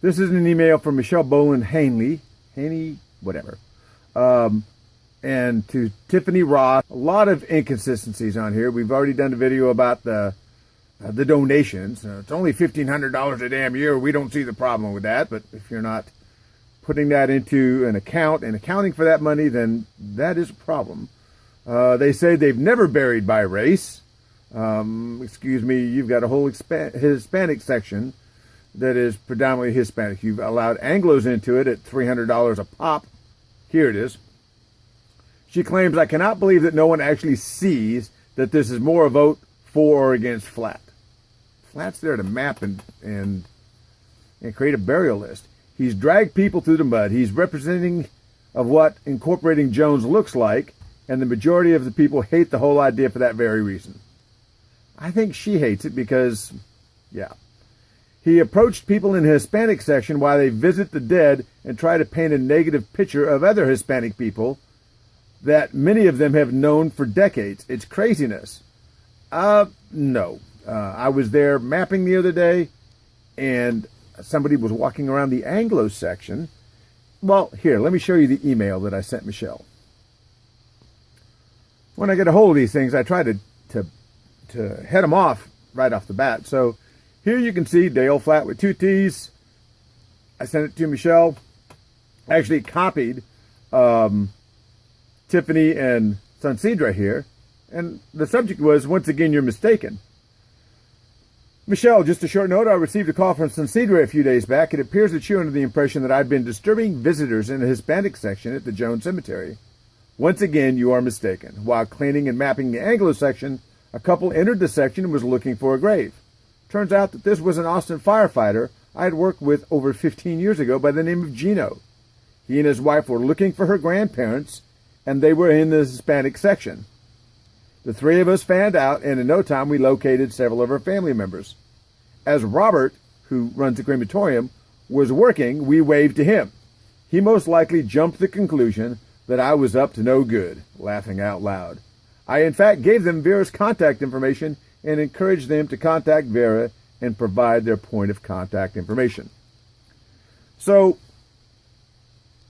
This is an email from Michelle Boland Haney, whatever. And to Tiffany Ross. A lot of inconsistencies on here. We've already done a video about the donations. It's only $1,500 a damn year. We don't see the problem with that. But if you're not putting that into an account and accounting for that money, then that is a problem. They say they've never varied by race. Excuse me, you've got a whole Hispanic section that is predominantly Hispanic. You've allowed Anglos into it at $300 a pop. Here it is. She claims, I cannot believe that no one actually sees that this is more a vote for or against flat. Flat's there to map and create a burial list. He's dragged people through the mud. He's representing of what incorporating Jones looks like, and the majority of the people hate the whole idea for that very reason. I think she hates it because, yeah. He approached people in the Hispanic section while they visit the dead and try to paint a negative picture of other Hispanic people that many of them have known for decades. It's craziness. No. I was there mapping the other day, and somebody was walking around the Anglo section. Well, here, let me show you the email that I sent Michelle. When I get a hold of these things, I try to head them off right off the bat. So here you can see Dale Flat with 2 T's. I sent it to Michelle. I actually copied Tiffany and Sansidra here. And the subject was, once again, you're mistaken. Michelle, just a short note, I received a call from Sansidra a few days back. It appears that you're under the impression that I've been disturbing visitors in the Hispanic section at the Jones Cemetery. Once again, you are mistaken. While cleaning and mapping the Anglo section, a couple entered the section and was looking for a grave. Turns out that this was an Austin firefighter I had worked with over 15 years ago by the name of Gino. He and his wife were looking for her grandparents, and they were in the Hispanic section. The 3 of us fanned out, and in no time we located several of her family members. As Robert, who runs the crematorium, was working, we waved to him. He most likely jumped to the conclusion that I was up to no good, laughing out loud. I, in fact, gave them Vera's contact information and encouraged them to contact Vera and provide their point of contact information. So,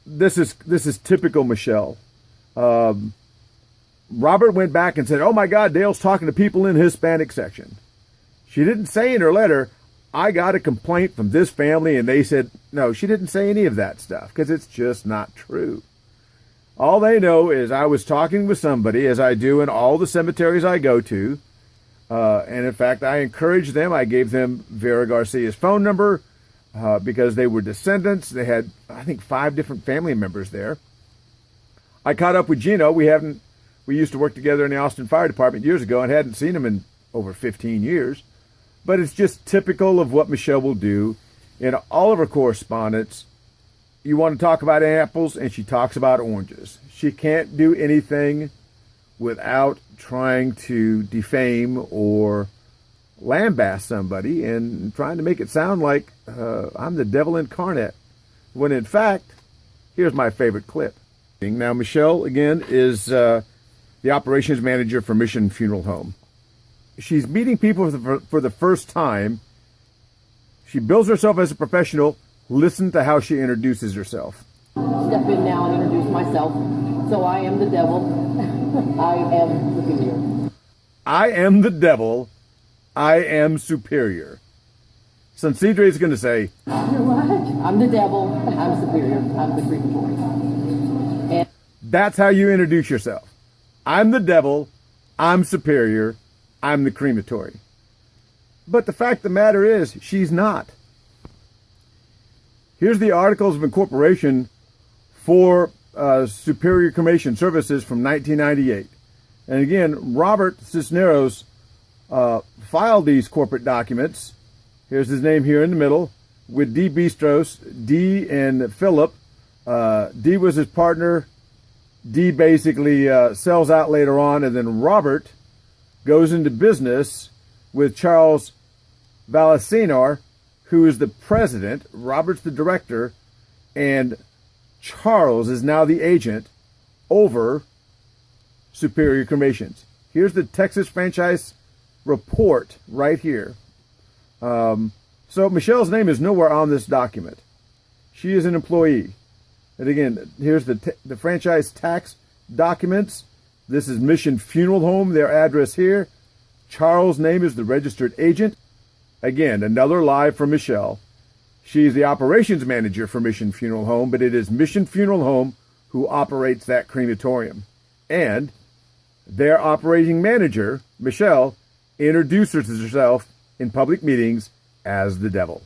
this is typical Michelle. Robert went back and said, oh my God, Dale's talking to people in the Hispanic section. She didn't say in her letter, I got a complaint from this family and they said, no, she didn't say any of that stuff because it's just not true. All they know is I was talking with somebody, as I do in all the cemeteries I go to. And in fact, I encouraged them. I gave them Vera Garcia's phone number because they were descendants. They had, I think, 5 different family members there. I caught up with Gino. We used to work together in the Austin Fire Department years ago and hadn't seen him in over 15 years. But it's just typical of what Michelle will do in all of her correspondence. You want to talk about apples, and she talks about oranges. She can't do anything without trying to defame or lambaste somebody and trying to make it sound like I'm the devil incarnate. When in fact, here's my favorite clip. Now, Michelle, again, is the operations manager for Mission Funeral Home. She's meeting people for the first time. She bills herself as a professional. Listen to how she introduces herself. Step in now and introduce myself. So I am the devil. I am superior. I am the devil. I am superior. Sansidra is going to say, You're what? I'm the devil. I'm superior. I'm the crematory. And that's how you introduce yourself. I'm the devil. I'm superior. I'm the crematory. But the fact of the matter is, she's not. Here's the Articles of Incorporation for Superior Cremation Services from 1998. And again, Robert Cisneros filed these corporate documents. Here's his name here in the middle with D. Bistros, D. and Philip. D was his partner. D basically sells out later on, and then Robert goes into business with Charles Valesinar, who is the president. Robert's the director, and Charles is now the agent over Superior Cremations. Here's the Texas Franchise Report right here. So Michelle's name is nowhere on this document. She is an employee. And again, here's the franchise tax documents. This is Mission Funeral Home, their address here. Charles' name is the registered agent. Again, another lie from Michelle. She's the operations manager for Mission Funeral Home, but it is Mission Funeral Home who operates that crematorium. And their operating manager, Michelle, introduces herself in public meetings as the devil.